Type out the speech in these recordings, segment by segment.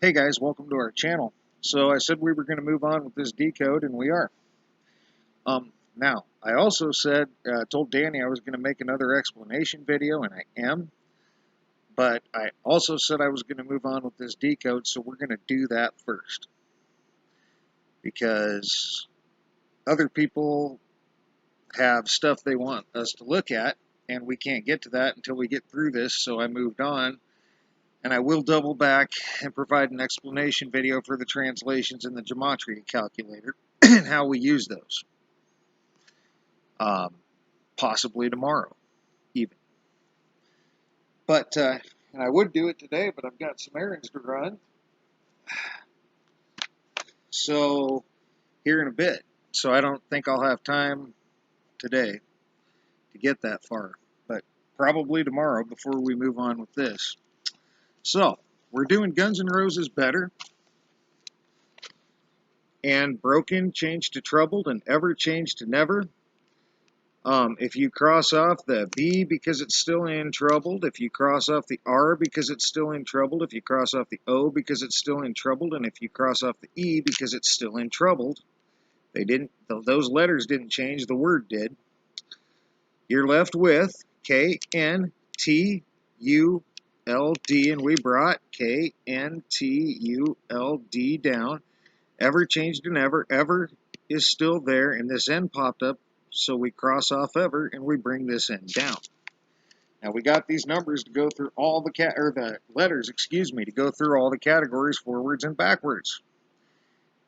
Hey guys, welcome to our channel. So I said we were going to move on with this decode, and we are. Now, I also said, told Danny I was going to make another explanation video, and I am. But I also said I was going to move on with this decode, so we're going to do that first. Because other people have stuff they want us to look at, and we can't get to that until we get through this, so I moved on. And I will double back and provide an explanation video for the translations in the gematria calculator and how we use those. Possibly tomorrow, even. But, and I would do it today, but I've got some errands to run. So, here in a bit. So I don't think I'll have time today to get that far. But probably tomorrow before we move on with this. So, we're doing Guns N' Roses Better. And Broken changed to Troubled, and Ever changed to Never. If you cross off the B because it's still in Troubled, if you cross off the R because it's still in Troubled, if you cross off the O because it's still in Troubled, and if you cross off the E because it's still in Troubled, those letters didn't change, the word did. You're left with K-N-T-U-L-D, and we brought K-N-T-U-L-D down. Ever changed to Never. Ever is still there, and this N popped up, so we cross off Ever, and we bring this N down. Now, we got these numbers to go through all the letters, to go through all the categories forwards and backwards.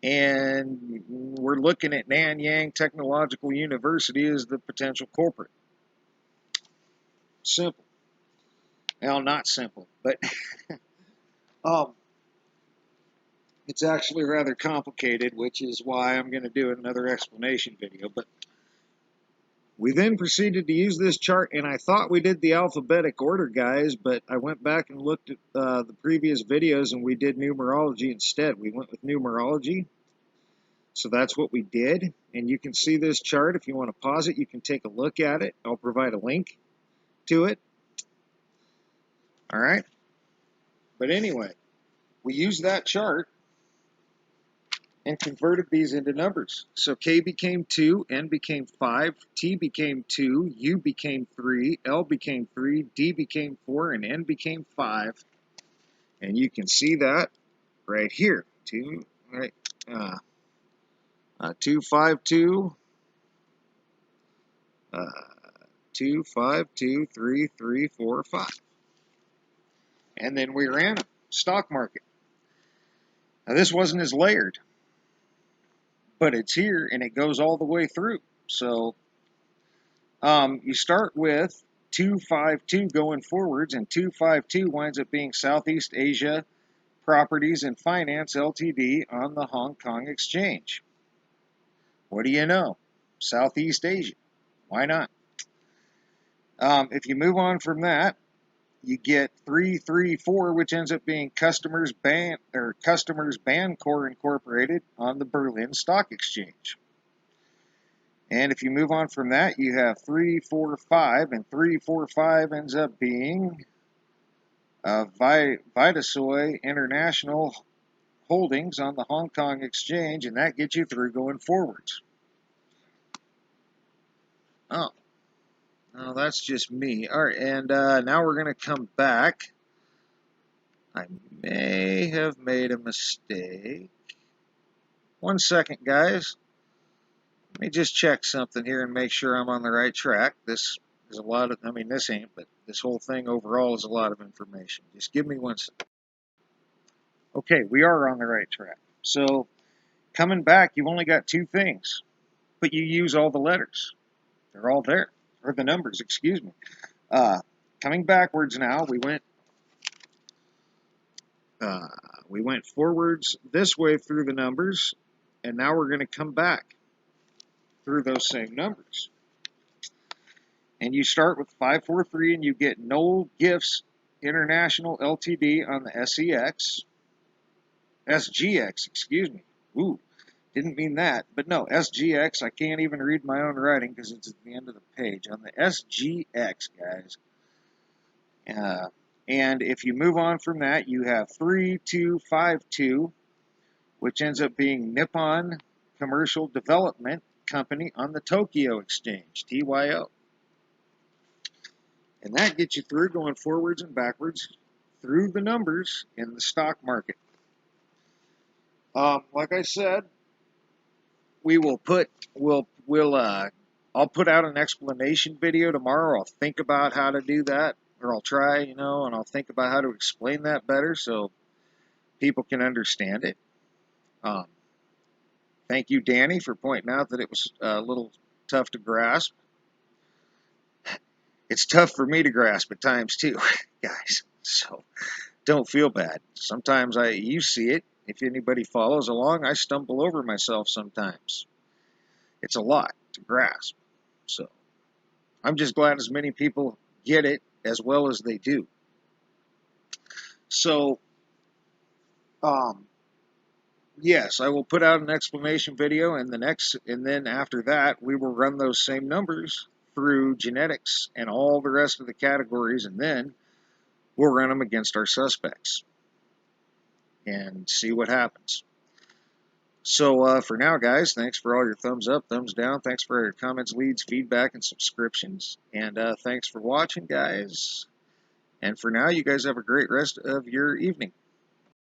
And we're looking at Nanyang Technological University as the potential culprit. Simple. Well, not simple, but it's actually rather complicated, which is why I'm going to do another explanation video. But we then proceeded to use this chart, and I thought we did the alphabetic order, guys, but I went back and looked at the previous videos, and we did numerology instead. We went with numerology, so that's what we did. And you can see this chart. If you want to pause it, you can take a look at it. I'll provide a link to it. All right? But anyway, we used that chart and converted these into numbers. So K became 2, N became 5, T became 2, U became 3, L became 3, D became 4, and N became 5. And you can see that right here. 2, right, 2, 5, 2, 2, 5, 2, 3, 3, 4, 5. And then we ran a stock market. Now this wasn't as layered, but it's here and it goes all the way through. So you start with 252 going forwards, and 252 winds up being Southeast Asia Properties and Finance Ltd. On the Hong Kong Exchange. What do you know? Southeast Asia. Why not? If you move on from that, you get 334, which ends up being Customers Bancorp Incorporated on the Berlin Stock Exchange. And if you move on from that, you have 345, and 345 ends up being Vitasoy International Holdings on the Hong Kong Exchange, and that gets you through going forwards. Oh, no, that's just me. All right, and now we're going to come back. I may have made a mistake. 1 second, guys. Let me just check something here and make sure I'm on the right track. This is a lot of, this ain't, but this whole thing overall is a lot of information. Just give me 1 second. Okay, we are on the right track. So, coming back, you've only got 2 things, but you use all the letters. They're all there, or the numbers, excuse me. Coming backwards now, we went forwards this way through the numbers, and now we're going to come back through those same numbers. And you start with 543, and you get Knoll Gifts International Ltd. On the SGX, excuse me. Ooh, didn't mean that. But no, SGX, I can't even read my own writing because it's at the end of the page. On the SGX, guys. And if you move on from that, you have 3252, which ends up being Nippon Commercial Development Company on the Tokyo Exchange, TYO. And that gets you through going forwards and backwards through the numbers in the stock market. Like I said, I'll put out an explanation video tomorrow. I'll think about how to do that, or I'll try, and I'll think about how to explain that better so people can understand it. Thank you, Danny, for pointing out that it was a little tough to grasp. It's tough for me to grasp at times too, guys. So don't feel bad. Sometimes you see it. If anybody follows along, I stumble over myself sometimes. It's a lot to grasp. So I'm just glad as many people get it as well as they do. So, yes, I will put out an explanation video, and then after that, we will run those same numbers through genetics and all the rest of the categories, and then we'll run them against our suspects and see what happens. So for now, guys, thanks for all your thumbs up, thumbs down. Thanks for your comments, leads, feedback, and subscriptions. And thanks for watching, guys. And for now, you guys have a great rest of your evening.